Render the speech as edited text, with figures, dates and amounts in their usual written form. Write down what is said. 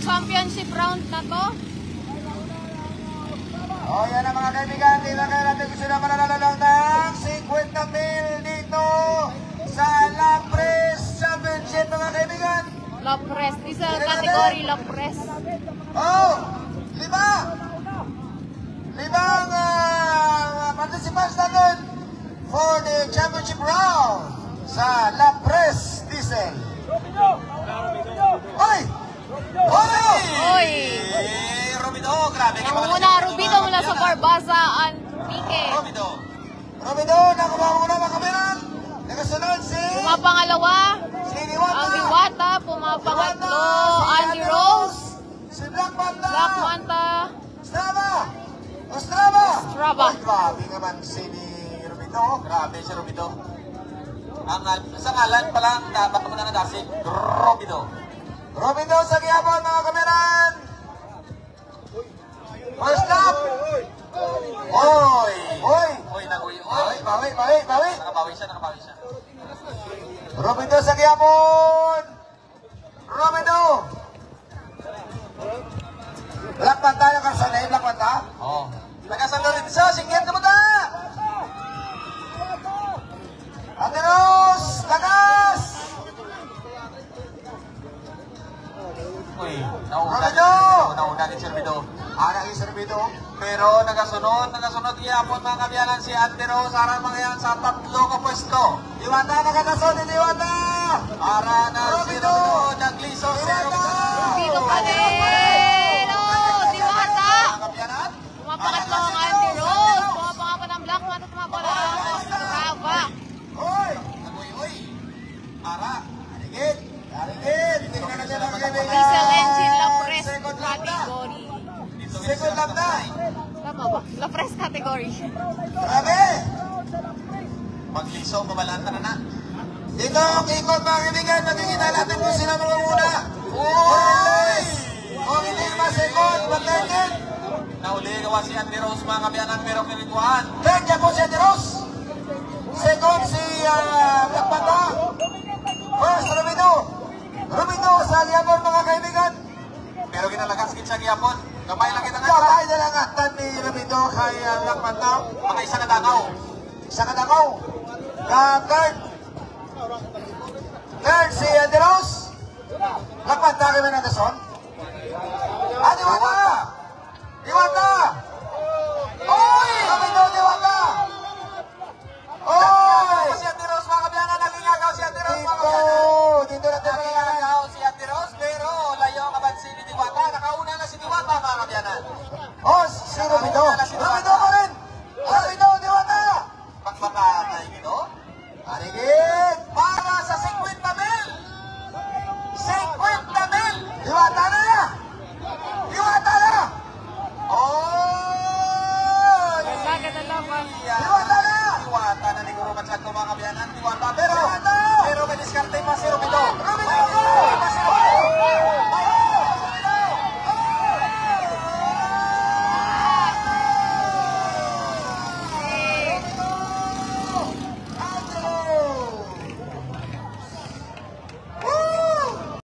championship round na to. O yan ang mga kaibigan, di ba kaya natin gusto na mananalo ng 50,000 dito sa La Press Championship mga kaibigan. La Press, isa category La Press. Oh, limang participants natin for the championship round sa La Press Diesel. Oy! Oy! Robido, grabe. Ang una, Rubido mula sa Barbasa, Antique. Robido, nakamamuna mga kameran. Nakasunod si... Pumapangalawa, Si Diwata. ang Diwata. Pumapangatlo, Andy Rose. Si Black Manta. Black Manta. Strava. Strava. Ay, grabe naman si Robido. Grabe si Robido. Sa ngalan pa lang, dapat mo na nadasig. Robido sa Quiapo, mga kameran. First lap. Oy. Bawi. Nakabawi siya. Robido sa Quiapo. Robido. Black Manta yung kasanay, Black Manta? Oo. Nagkasalo rin siya, singgit naman na! Ateros! Lakas! Uy, nauna din si Robido. Naging si Robido. Pero nagasunod iyapon mga kabiyanan si Ateros. Arang mga yan sa tatlo ka pwesto. Diwata, nagkatason ni Diwata! Para na si Robido, nagliso si Robido. Rubido pa din! Diwata! Pumapangatlo ang Andy Rose. Pumapangapat ang Black Manta. Pumapangatlo ang Strava. Hoy! Ara! Arigit! Tingnan natin ang kaibigan. Diesel engine La Press Second lap na. category. Second lap na. Tama ba? La Press category. Grabe! Magliso, mabalanta na. Dito ang ikot mga kaibigan. Nakikita natin kung sino mga muna. Hoy! Kung hindi ma-second, mag-third. Nauli gawa si Andy Rose mga kabiyanan pero pinituhan. Third niya po si Andy Rose. Second si Black Manta. First, Robido sa Giyapon mga kaibigan. Pero ginalagas sa Giyapon. Kamay lang kita nga. Kamay na lang atan ni Robido kay Black Manta. Mga isa na dangaw. Third si Andy Rose. Black Manta kay Menandason.